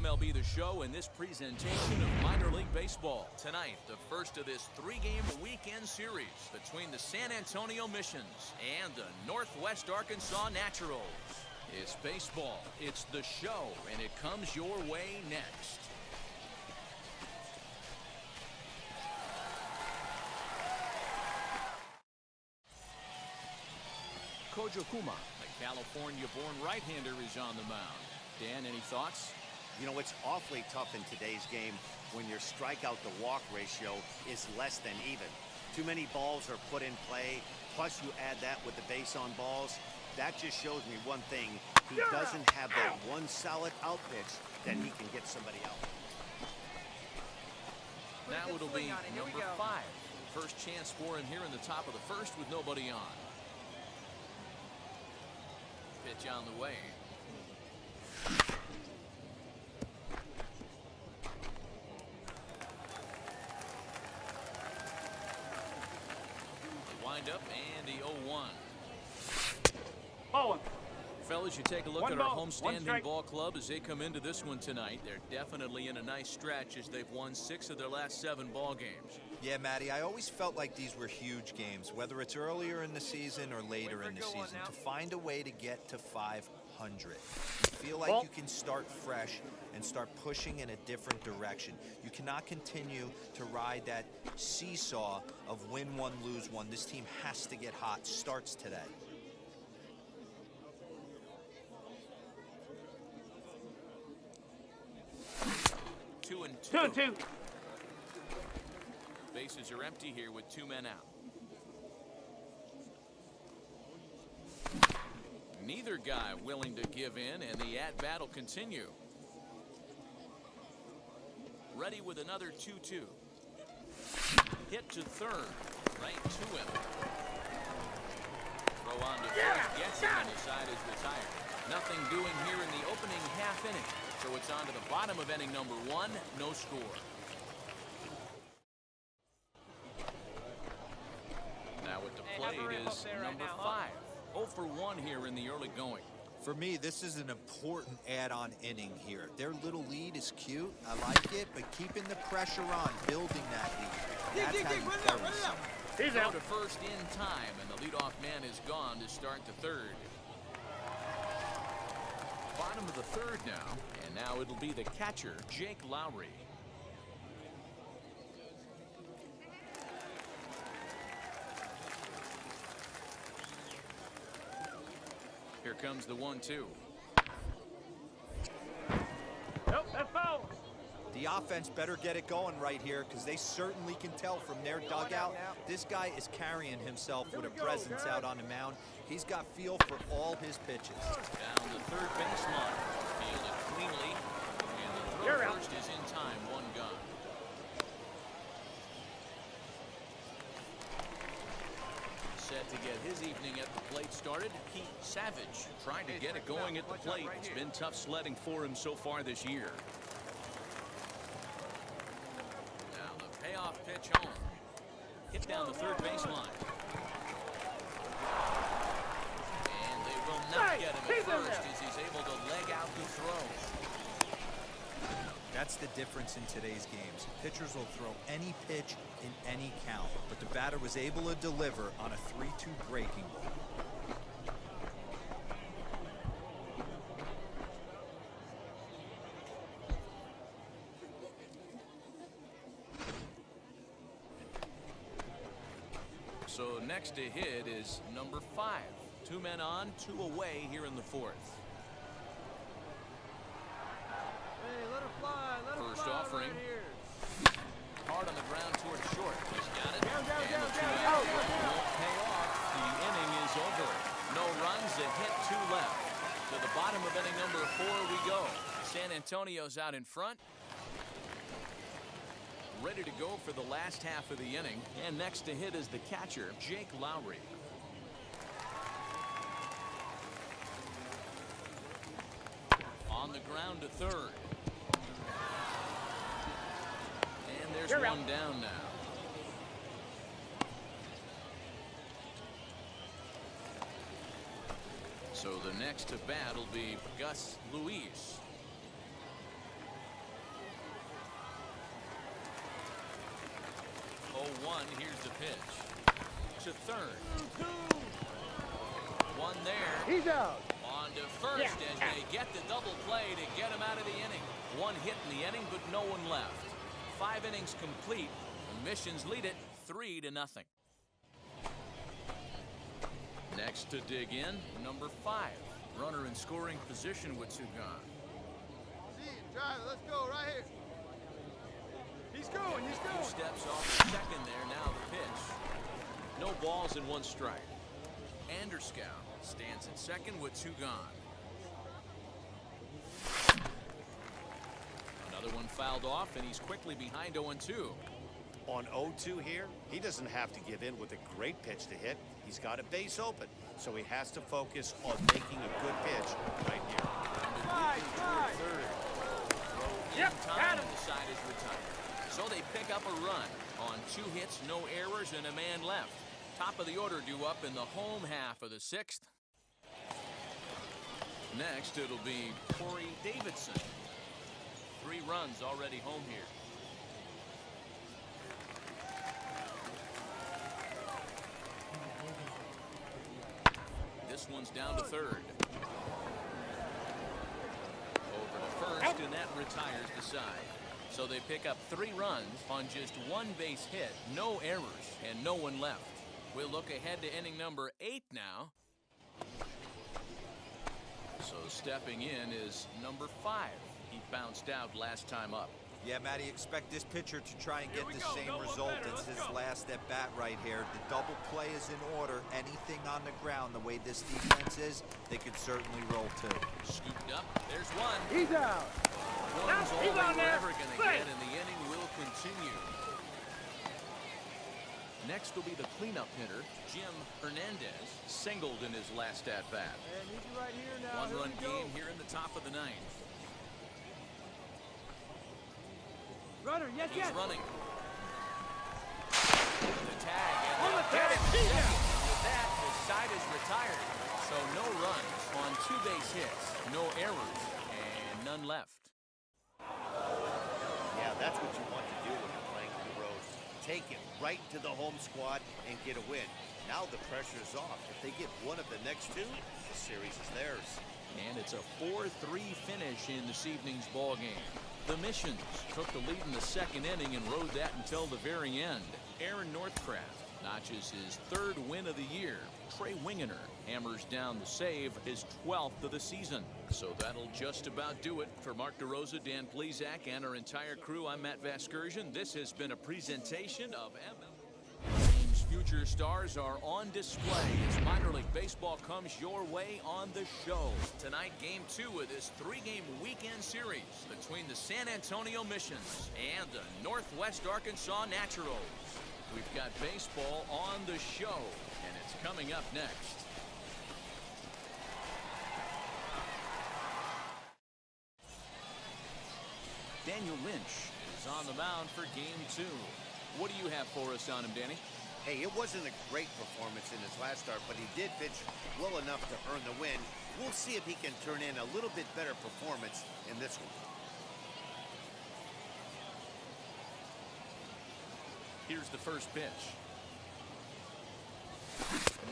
MLB The Show in this presentation of minor league baseball. Tonight, the first of this three-game weekend series between the San Antonio Missions and the Northwest Arkansas Naturals. It's baseball, it's The Show, and it comes your way next. Kojo Kuma, the California-born right-hander, is on the mound. Dan, any thoughts? You know, it's awfully tough in today's game when your strikeout to walk ratio is less than even. Too many balls are put in play, plus you add that with the base on balls. That just shows me one thing. He doesn't have that one solid out pitch that he can get somebody out. Now it'll be number 5. First chance for him here in the top of the first with nobody on. Pitch on the way. Wind up and the 0-1. Ball. Fellas, you take a look at our homestanding ball club as they come into this one tonight. They're definitely in a nice stretch as they've won 6 of their last 7 ball games. Yeah, Matty, I always felt like these were huge games, whether it's earlier in the season or later in the season. To find a way to get to 500, you feel like you can start fresh and start pushing in a different direction. You cannot continue to ride that seesaw of win one, lose one. This team has to get hot. Starts today. 2-2. Bases are empty here with 2 men out. Neither guy willing to give in, and the at-bat will continue. Ready with another 2-2. Hit to third, right to him. Throw on to first, gets him, and the side is retired. Nothing doing here in the opening half inning. So it's on to the bottom of inning number 1, no score. Now at the plate is number 5. 0 for 1 here in the early going. For me, this is an important add-on inning here. Their little lead is cute. I like it, but keeping the pressure on, building that lead. That's how you carry someone. He's Throw out. to first in time, and the leadoff man is gone to start the third. Bottom of the third now, and now it'll be the catcher, Jake Lowry. Here comes the 1-2. Nope, that's foul. The offense better get it going right here because they certainly can tell from their dugout. This guy is carrying himself with a presence out on the mound. He's got feel for all his pitches. Down the third baseline. Fielded cleanly. And the throw first is in time. 1 gone. Set to get his evening at the plate started, Pete Savage. Trying to get it going at the plate. It's been tough sledding for him so far this year. Now the payoff pitch home. Hit down the third baseline. And they will not get him at first as he's able to leg out the throw. That's the difference in today's games. Pitchers will throw any pitch in any count, but the batter was able to deliver on a 3-2 breaking ball. So next to hit is number 5. 2 men on, 2 away here in the 4th. First offering. Hard on the ground towards short. He's got it. And the 2-out won't pay off. The inning is over. No runs, a hit, 2 left. To the bottom of inning number 4 we go. San Antonio's out in front. Ready to go for the last half of the inning. And next to hit is the catcher, Jake Lowry. On the ground to third. And there's one down now. So the next to bat will be Gus Luis. 1. Here's the pitch. To third. One there. He's out. On to first as they get the double play to get him out of the inning. One hit in the inning, but no one left. 5 innings complete. The Missions lead it 3-0. Next to dig in, number 5. Runner in scoring position with 2 gone. Drive, let's go right here. He's going, he's going. 2 steps off the second there, now the pitch. No balls and 1 strike. Anderscow stands at second with 2 gone. Another one fouled off, and he's quickly behind 0-2. On 0-2 here, he doesn't have to give in with a great pitch to hit. He's got a base open, so he has to focus on making a good pitch right here. Third. Yep, got him. The side is retired. So they pick up a run on 2 hits, no errors, and a man left. Top of the order due up in the home half of the 6th. Next, it'll be Corey Davidson. 3 runs already home here. This one's down to third. Over to first, and that retires the side. So they pick up 3 runs on just 1 base hit, no errors, and no one left. We'll look ahead to inning number 8 now. So stepping in is number 5. He bounced out last time up. Yeah, Matty, expect this pitcher to try and get the same result as his last at bat right here. The double play is in order. Anything on the ground, the way this defense is, they could certainly roll 2. Scooped up. There's 1. He's out. One's all He's they on were there. ever going to get, and the inning will continue. Next will be the cleanup hitter, Jim Hernandez, singled in his last at-bat. Right here now. 1-run game here in the top of the 9th. Runner, yes, He's yes. running. The tag, and On the they'll get tag. him. He's out. With that, the side is retired. So no runs on 2 base hits, no errors, and none left. Yeah, that's what you want to do when you're playing for the road. Take it right to the home squad and get a win. Now the pressure's off. If they get one of the next 2, the series is theirs. And it's a 4-3 finish in this evening's ball game. The Missions took the lead in the 2nd inning and rode that until the very end. Aaron Northcraft notches his 3rd win of the year. Trey Wingener hammers down the save, his 12th of the season. So that'll just about do it. For Mark DeRosa, Dan Plesac, and our entire crew, I'm Matt Vasgersian. This has been a presentation of MLB. Team's future stars are on display as minor league baseball comes your way on the show. Tonight, game 2 of this 3-game weekend series between the San Antonio Missions and the Northwest Arkansas Naturals. We've got baseball on the show, and it's coming up next. Daniel Lynch is on the mound for game 2. What do you have for us on him, Danny? Hey, it wasn't a great performance in his last start, but he did pitch well enough to earn the win. We'll see if he can turn in a little bit better performance in this one. Here's the first pitch.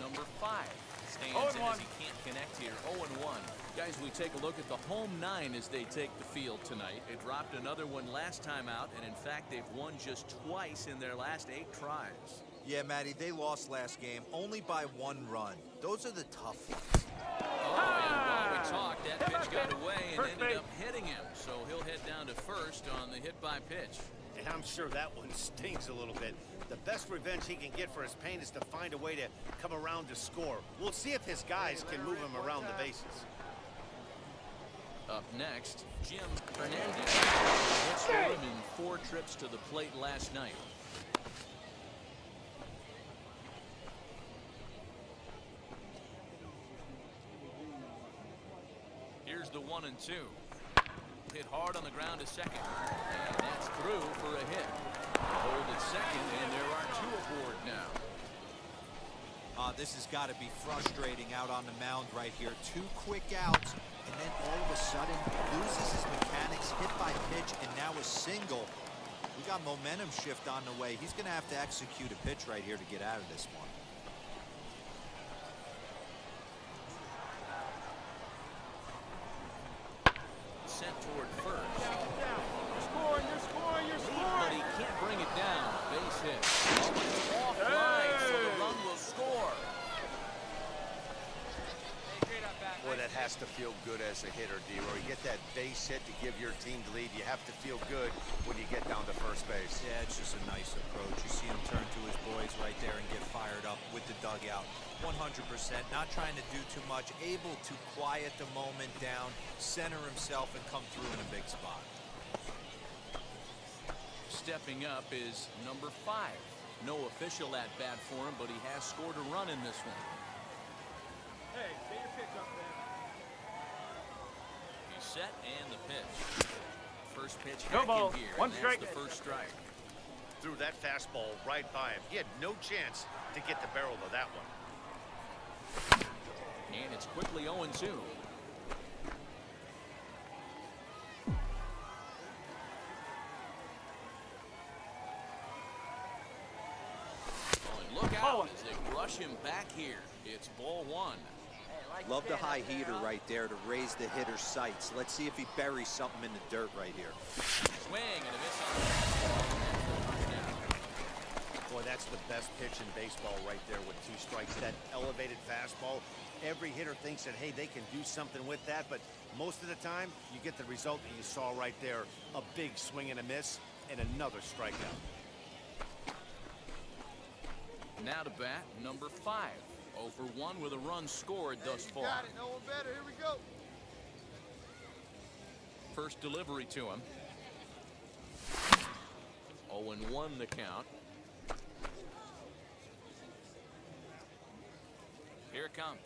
Number 5 stands in as he can't connect here. 0-1. Guys, we take a look at the home 9 as they take the field tonight. They dropped another one last time out, and in fact, they've won just twice in their last 8 tries. Yeah, Matty, they lost last game only by 1 run. Those are the tough ones. Oh, and while we talked, that pitch got away and ended up hitting him. So he'll head down to first on the hit by pitch. And I'm sure that one stings a little bit. The best revenge he can get for his pain is to find a way to come around to score. We'll see if his guys can move him around the bases. Up next, Jim Hernandez. Hits for him in 4 trips to the plate last night. Here's the 1-2. Hit hard on the ground to second. And that's through for a hit. Hold at second, and there are 2 aboard now. This has got to be frustrating out on the mound right here. 2 quick outs, and then all of a sudden loses his mechanics, hit by pitch, and now a single. We got momentum shift on the way. He's going to have to execute a pitch right here to get out of this one. Sent toward first. Down. You're scoring, you're scoring, you're scoring. But he can't bring it down. Base hit. Oh, it's offline, so the run will score. Boy, that has to feel good as a hitter, D-Roy. You get that base hit to give your team the lead. You have to feel good when you get down to first base. Yeah, it's just a nice approach. You see him turn to his boys right there and get fired up with the dugout. 100%, not trying to do too much, able to quiet the moment down, center himself, and come through in a big spot. Stepping up is number 5. No official at bat for him, but he has scored a run in this one. Hey, get your pitch up there. He's set and the pitch. First pitch No ball. here. One and strike. That's the first strike. Threw that fastball right by him. He had no chance to get the barrel of that one. And it's quickly 0-2. Look out as they rush him back here. It's ball 1. Love the high heater right there to raise the hitter's sights. Let's see if he buries something in the dirt right here. Swing and a miss on the fastball. Boy, that's the best pitch in baseball right there with 2 strikes. That elevated fastball. Every hitter thinks that, hey, they can do something with that, but most of the time, you get the result that you saw right there. A big swing and a miss, and another strikeout. Now to bat, number 5. 0 for 1 with a run scored thus far. Got it. No one better. Here we go. First delivery to him. 0-1 the count. Here it comes.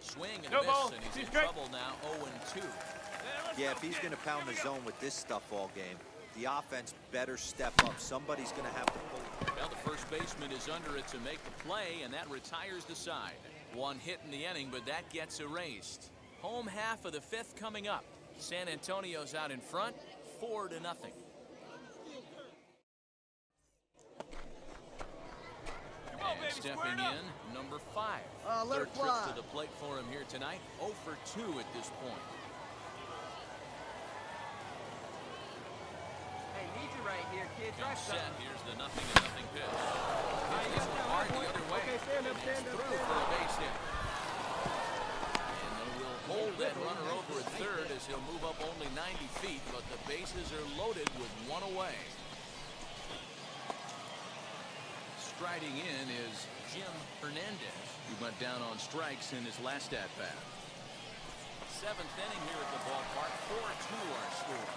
Swing and No a miss, ball. and he's Two in strike. trouble now. 0-2. Yeah, if he's going to pound the zone with this stuff all game, the offense better step up. Somebody's going to have to pull it. Now the first baseman is under it to make the play, and that retires the side. 1 hit in the inning, but that gets erased. Home half of the 5th coming up. San Antonio's out in front, 4-0. And stepping in, number 5. Let Third it trip fly. to the plate for him here tonight. 0 for 2 at this point. Hey, need you right here, kid. Comes set. Here's the 0-0 pitch. Pitch is hard the other way. Okay, stand up, And stand it's up, through stand for a up. base hit. And they will hold that runner over at third as he'll move up only 90 feet, but the bases are loaded with 1 away. Striding in is Jim Hernandez, who went down on strikes in his last at-bat. 7th inning here at the ballpark. 4-2 our score.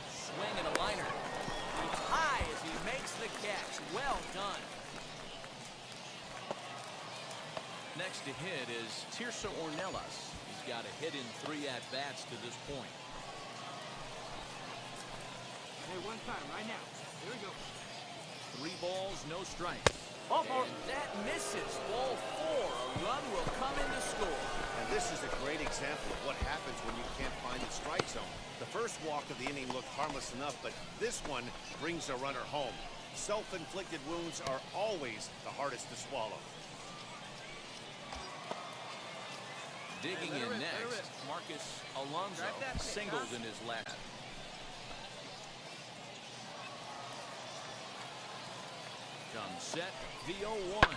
Swing and a liner. He's high as he makes the catch. Well done. Next to hit is Tirso Ornelas. He's got a hit in 3 at-bats to this point. Hey, one time, right now. Here we go. 3 balls, no strikes. Ball 4. And that misses. Ball 4. A run will come in to score. And this is a great example of what happens when you can't find the strike zone. The first walk of the inning looked harmless enough, but this one brings a runner home. Self-inflicted wounds are always the hardest to swallow. Digging Hey, in let her next, Marcus Alonso Drive that pitch, singled huh? in his last. Comes set, the 0-1.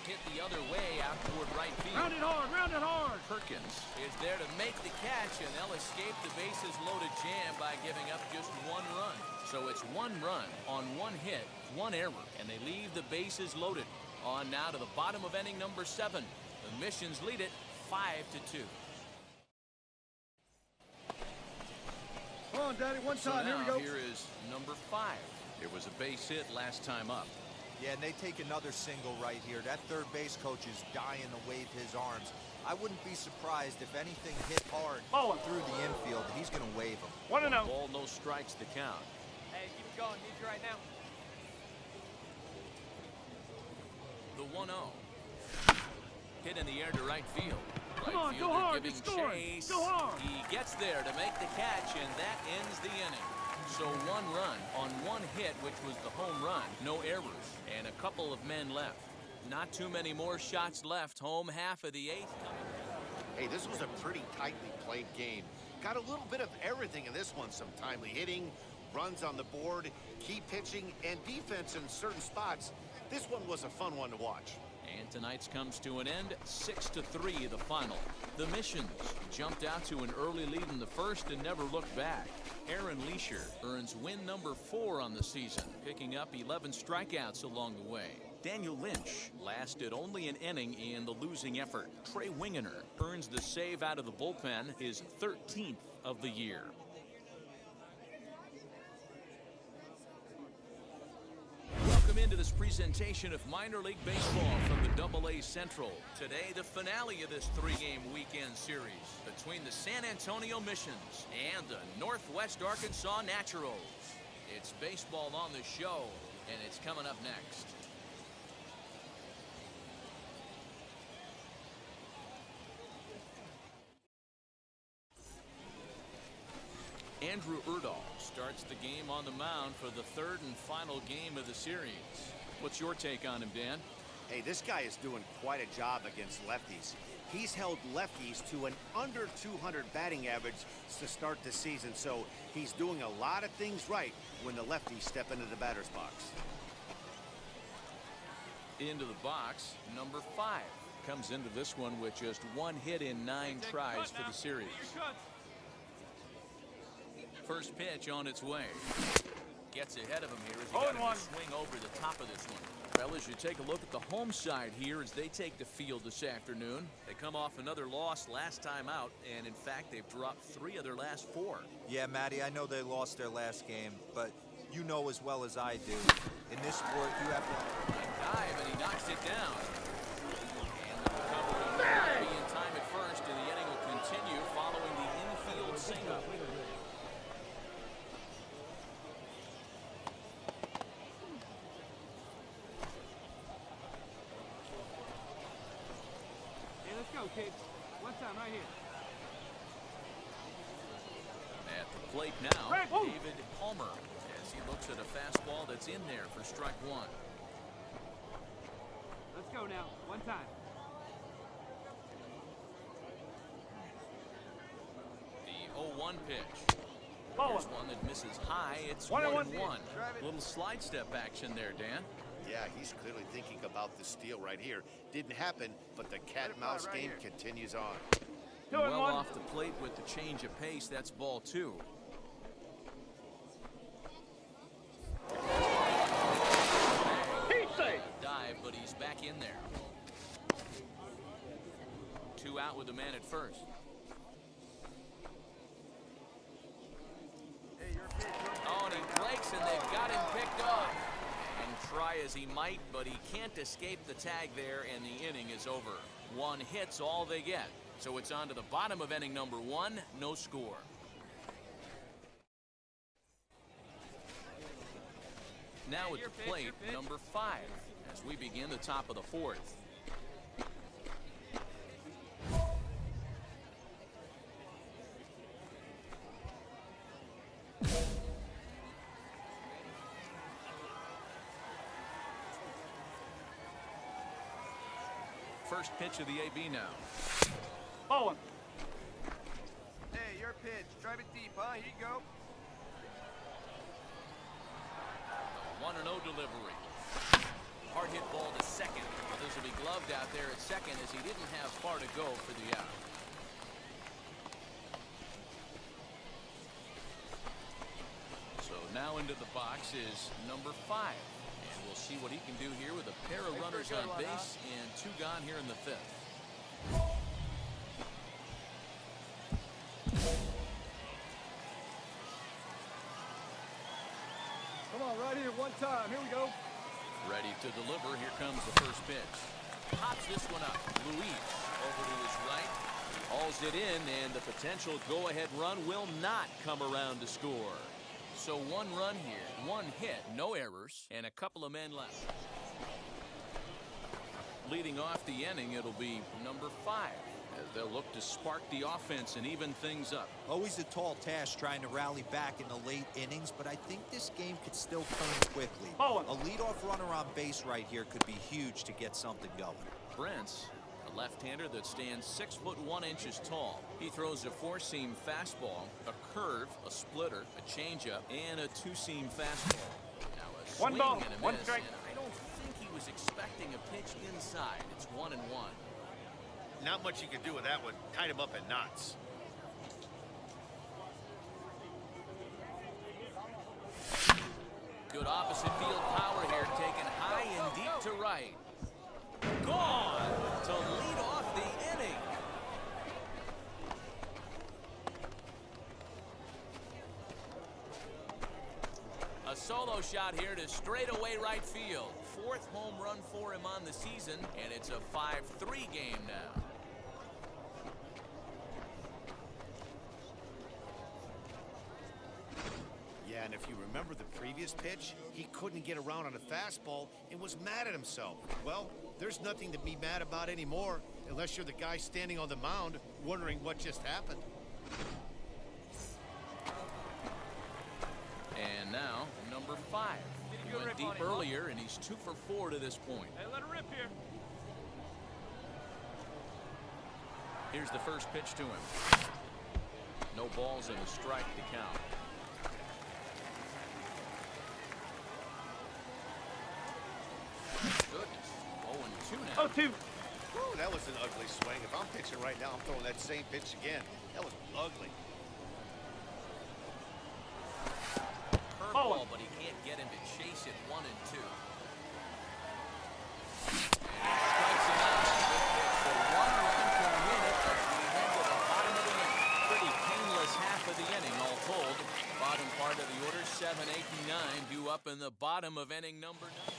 Hit the other way out toward right field. Round it hard, round it hard. Perkins is there to make the catch, and they'll escape the bases loaded jam by giving up just 1 run. So it's 1 run on 1 hit, 1 error, and they leave the bases loaded. On now to the bottom of inning number 7. The Missions lead it 5-2. Come on, Daddy, one So time. Here we now go. here is number 5. It was a base hit last time up. Yeah, and they take another single right here. That third base coach is dying to wave his arms. I wouldn't be surprised if anything hit hard Ball 1. through the infield. He's going to wave them. 1-0. Ball, no strikes to count. Hey, keep it going. Need you right now. The 1-0. Hit in the air to right field. Right Come on, go fielder hard, giving you're scoring. chase. Go hard. He gets gets there to make the catch, and that ends the inning. So 1 run on 1 hit, which was the home run. No errors, and a couple of men left. Not too many more shots left. Home half of the 8th. Hey, this was a pretty tightly played game. Got a little bit of everything in this one. Some timely hitting, runs on the board, key pitching, and defense in certain spots. This one was a fun one to watch. And tonight's comes to an end, 6-3 the final. The Missions jumped out to an early lead in the first and never looked back. Aaron Leisure earns win number 4 on the season, picking up 11 strikeouts along the way. Daniel Lynch lasted only an inning in the losing effort. Trey Wingener earns the save out of the bullpen, his 13th of the year. Welcome into this presentation of minor league baseball from the AA Central. Today, the finale of this 3-game weekend series between the San Antonio Missions and the Northwest Arkansas Naturals. It's baseball on the show, and it's coming up next. Andrew Erdahl starts the game on the mound for the 3rd and final game of the series. What's your take on him, Dan? Hey, this guy is doing quite a job against lefties. He's held lefties to an under 200 batting average to start the season, so he's doing a lot of things right when the lefties step into the batter's box. Into the box, number 5 comes into this one with just 1 hit in 9 tries for the series. First pitch on its way. Gets ahead of him here as he got him to swing over the top of this one. Fellas, you take a look at the home side here as they take the field this afternoon. They come off another loss last time out, and in fact, they've dropped 3 of their last 4. Yeah, Matty, I know they lost their last game, but you know as well as I do, in this sport, you have to Dive, and he knocks it down. And the recovery will not be in time at first, and the inning will continue following the infield single. Kid. One time right here. At the plate now, David Palmer, as he looks at a fastball that's in there for strike 1. Let's go now. One time. The 0-1 pitch. Here's one that misses high. It's 1-1. Little slide step action there, Dan. Yeah, he's clearly thinking about the steal right here. Didn't happen, but the cat-and-mouse game continues on. Well off the plate with the change of pace. That's ball 2. Dive, but he's back in there. 2 out with the man at first. Oh, and he breaks, and they've got him picked off. And try as he might, but he can't escape the tag there, and the inning is over. 1 hit's all they get. So it's on to the bottom of inning number 1, no score. Now at the plate, number 5, as we begin the top of the 4th. First pitch of the AB now. Ball 1. Hey, your pitch. Drive it deep, huh? Here you go. 1-0 delivery. Hard hit ball to second. This will be gloved out there at second as he didn't have far to go for the out. So now into the box is number 5. And we'll see what he can do here with a pair of runners on base and 2 gone here in the 5th. Come on, right here. One time. Here we go. Ready to deliver. Here comes the first pitch. Pops this one up. Luis over to his right. Hauls it in, and the potential go-ahead run will not come around to score. So 1 run here, 1 hit, no errors, and a couple of men left. Leading off the inning, it'll be number 5 as they'll look to spark the offense and even things up. Always a tall task trying to rally back in the late innings, but I think this game could still turn quickly. A leadoff runner on base right here could be huge to get something going. Brent's a left-hander that stands 6'1" tall. He throws a four-seam fastball, a curve, a splitter, a changeup, and a two-seam fastball. Now a swing One ball, and a one miss, strike. and I don't think he was expecting a pitch inside. It's 1-1. Not much you can do with that one. Tied him up in knots. Good opposite field power here, taken high and deep to right. Gone to lead off the inning. A solo shot here to straightaway right field. 4th home run for him on the season, and it's a 5-3 game now. Yeah, and if you remember the previous pitch, he couldn't get around on a fastball and was mad at himself. Well, there's nothing to be mad about anymore, unless you're the guy standing on the mound wondering what just happened. And now, number 5. He went deep earlier, and he's 2 for 4 to this point. Hey, let it rip here. Here's the first pitch to him. No balls and a strike to count. Goodness. 0-2 now. 0-2. Whew, that was an ugly swing. If I'm pitching right now, I'm throwing that same pitch again. That was ugly. Curveball, but he can't get him to chase it. 1-2. And he strikes him out. Good pitch. So 1 run can win it as we head to the bottom of the inning. Pretty painless half of the inning, all told. Bottom part of the order, 7, 8, and 9, due up in the bottom of inning number 9.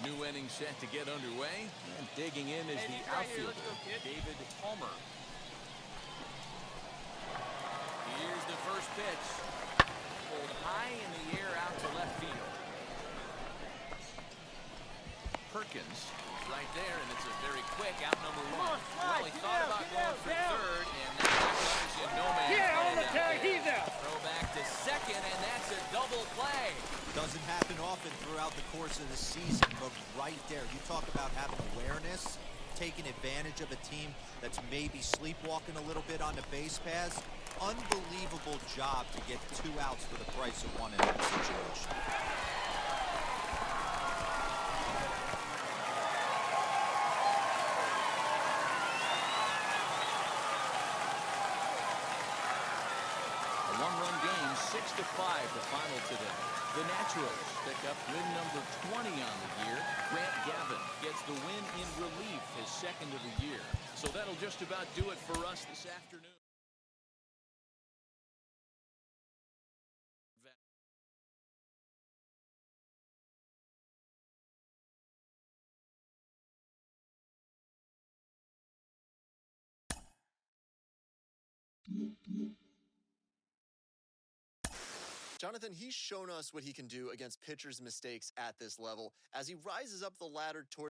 New inning set to get underway, and digging in is the outfielder, David Homer. Here's the first pitch. Pulled high in the air out to left field. Perkins is right there, and it's a very quick out number 1. Well, he thought about going for third, and now runners in no man's land out there. He's out. Throw back to second, and that's a double play. Doesn't happen often throughout the course of the season, but right there, you talk about having awareness, taking advantage of a team that's maybe sleepwalking a little bit on the base paths. Unbelievable job to get 2 outs for the price of 1 in that situation. A 1-run game, 6-5 the final today. The Naturals pick up win number 20 on the year. Grant Gavin gets the win in relief, his 2nd of the year. So that'll just about do it for us this afternoon. Jonathan, he's shown us what he can do against pitchers' mistakes at this level as he rises up the ladder toward